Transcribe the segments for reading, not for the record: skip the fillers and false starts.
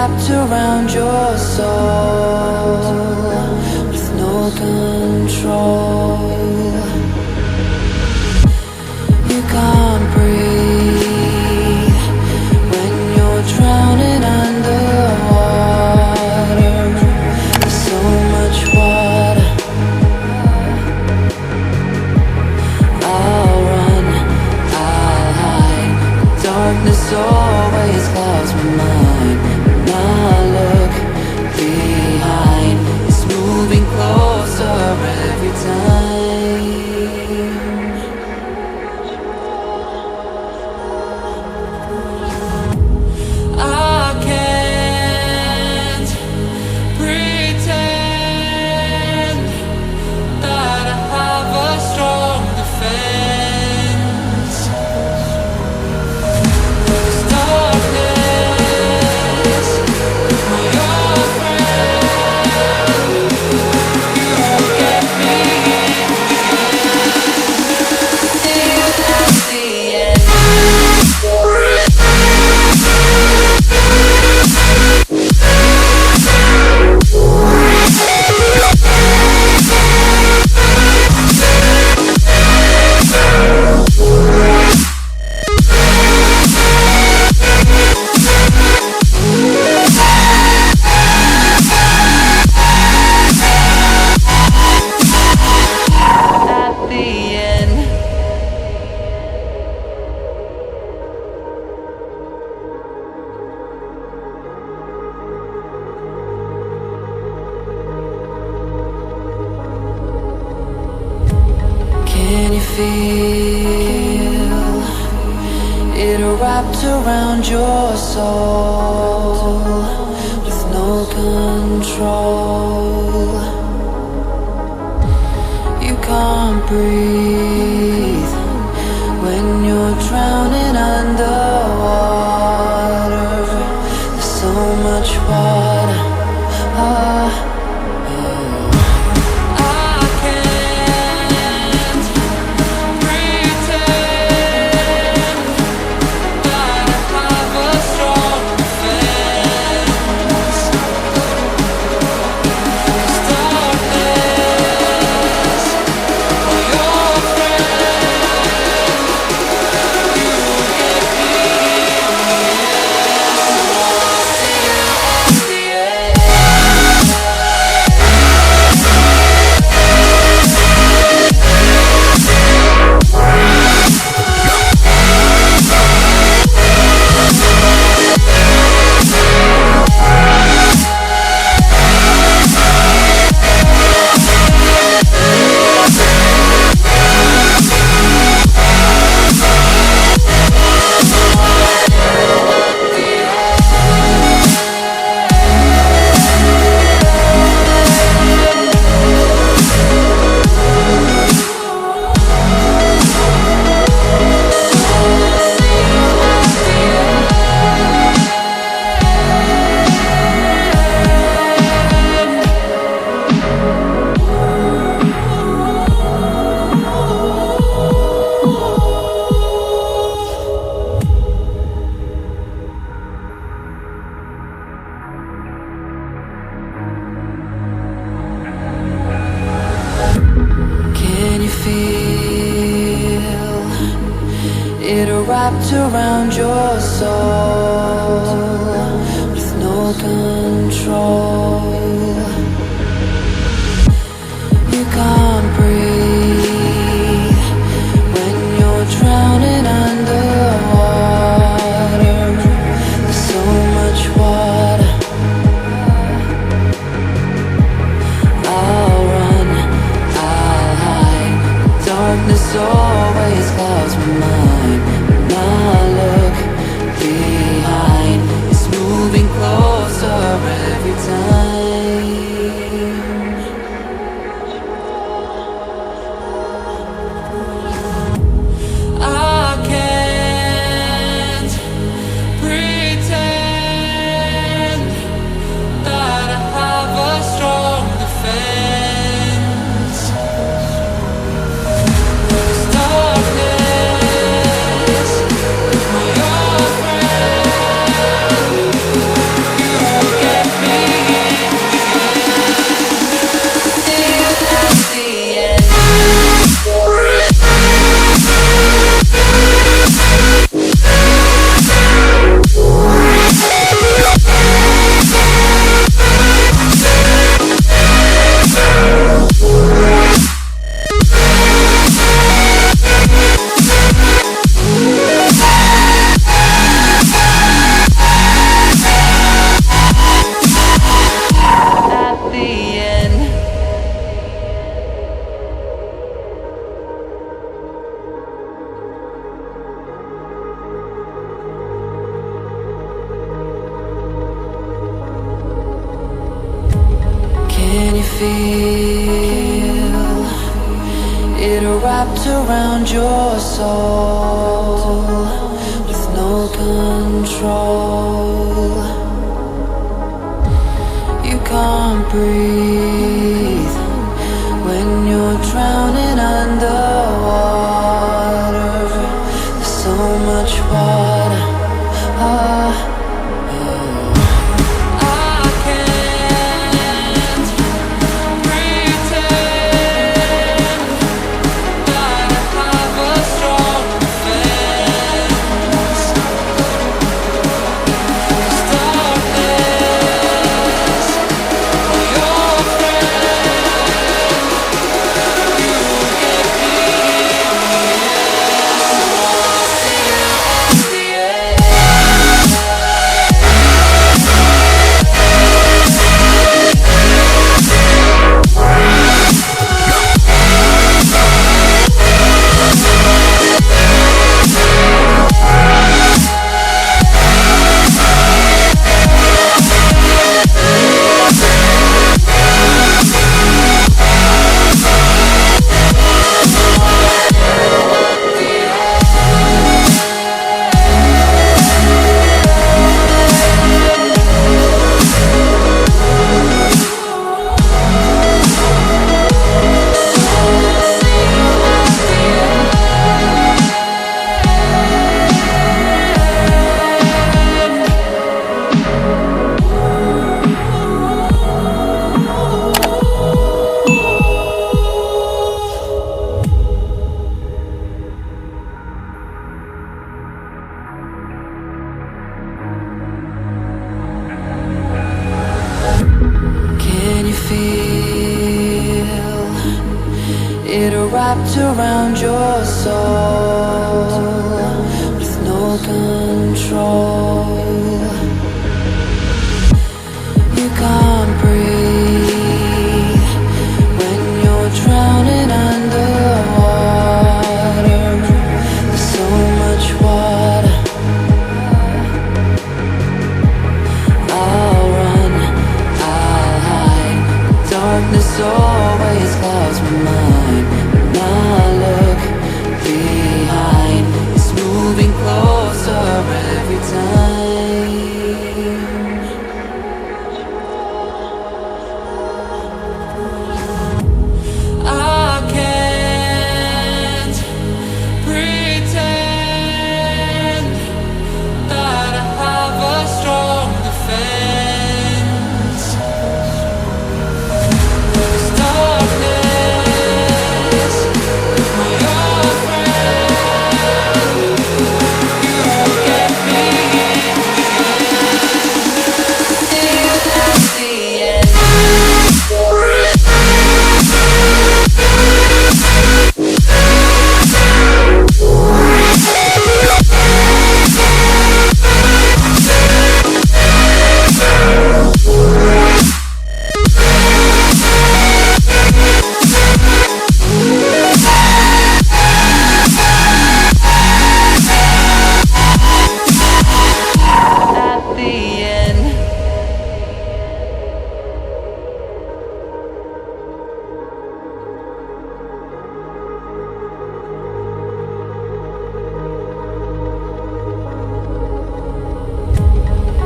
wrapped around your soul with no control. You can't breathe when you're drowning underwater. There's so much water. I'll run, I'll hide. Darkness always clouds my mind. When I look behind, it's moving closer every time. I can't pretend that I have a strong defense. Darkness, your friend, you get me till at the end. At the end. Can you feel it wrapped around your soul with no control? You can't breathe when you're drowning underwater. There's so much water. I can't pretend that I have a strong defense. Darkness, your friend, you get me. See you at the end. Can you feel it wrapped around your soul with no control? You can't breathe when you're drowning underwater. There's so much water. I'll run, I'll hide. Darkness always clouds my mind. When I look behind, it's moving closer it wrapped around your soul with no control. You can't breathe when you're drowning underwater. There's so much water. Wrapped around your soul with no control. You can't breathe when you're drowning underwater. There's so much water. I'll run, I'll hide. Darkness always clouds my mind. Now look behind, it's moving closer every time. I can't pretend that I have a strong defense. There's darkness.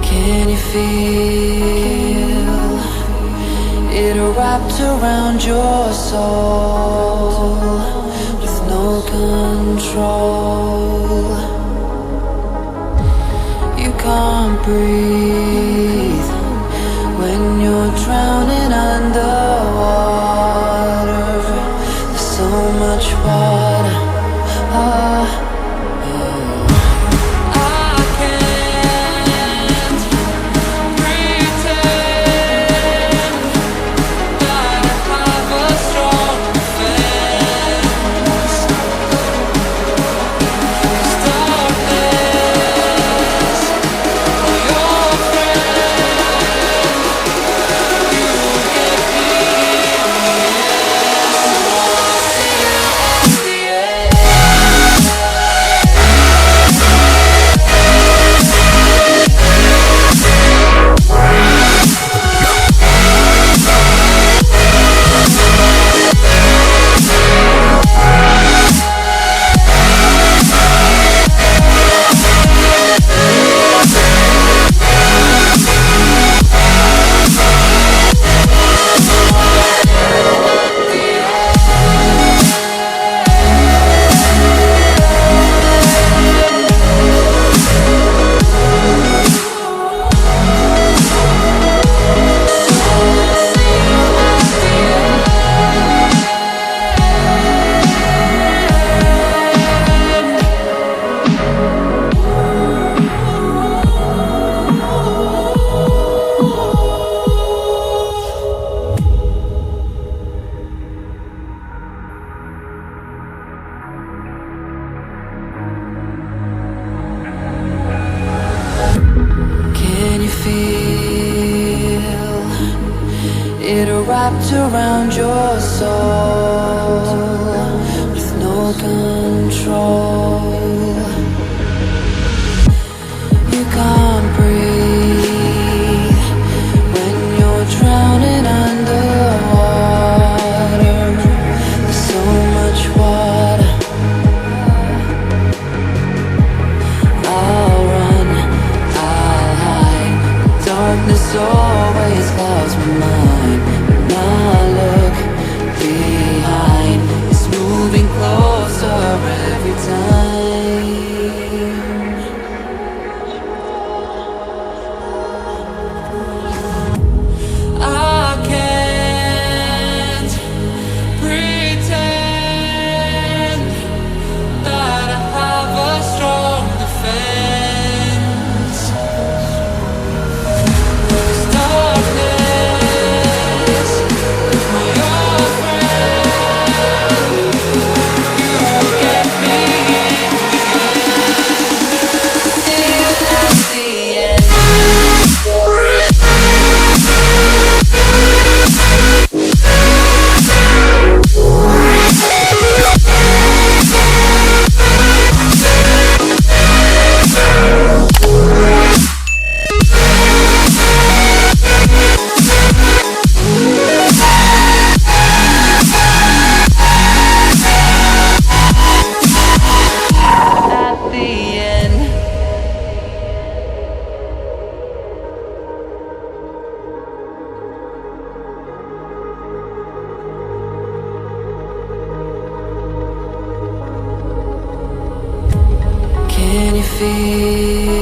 Can you feel it wrapped around your soul with no control? You can't breathe when you're drowning underwater. There's so much water. Your wrapped around your soul with no control. You can't breathe when you're drowning underwater. There's so much water. I'll run, I'll hide. Darkness always clouds my mind. When I look behind, it's moving closer every time. I can't pretend that I have a strong defense. Darkness, my old friend, you get me in at the end. At the end. Can you feel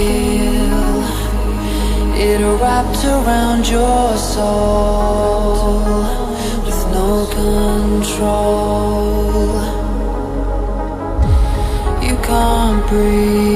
it wrapped around your soul with no control? You can't breathe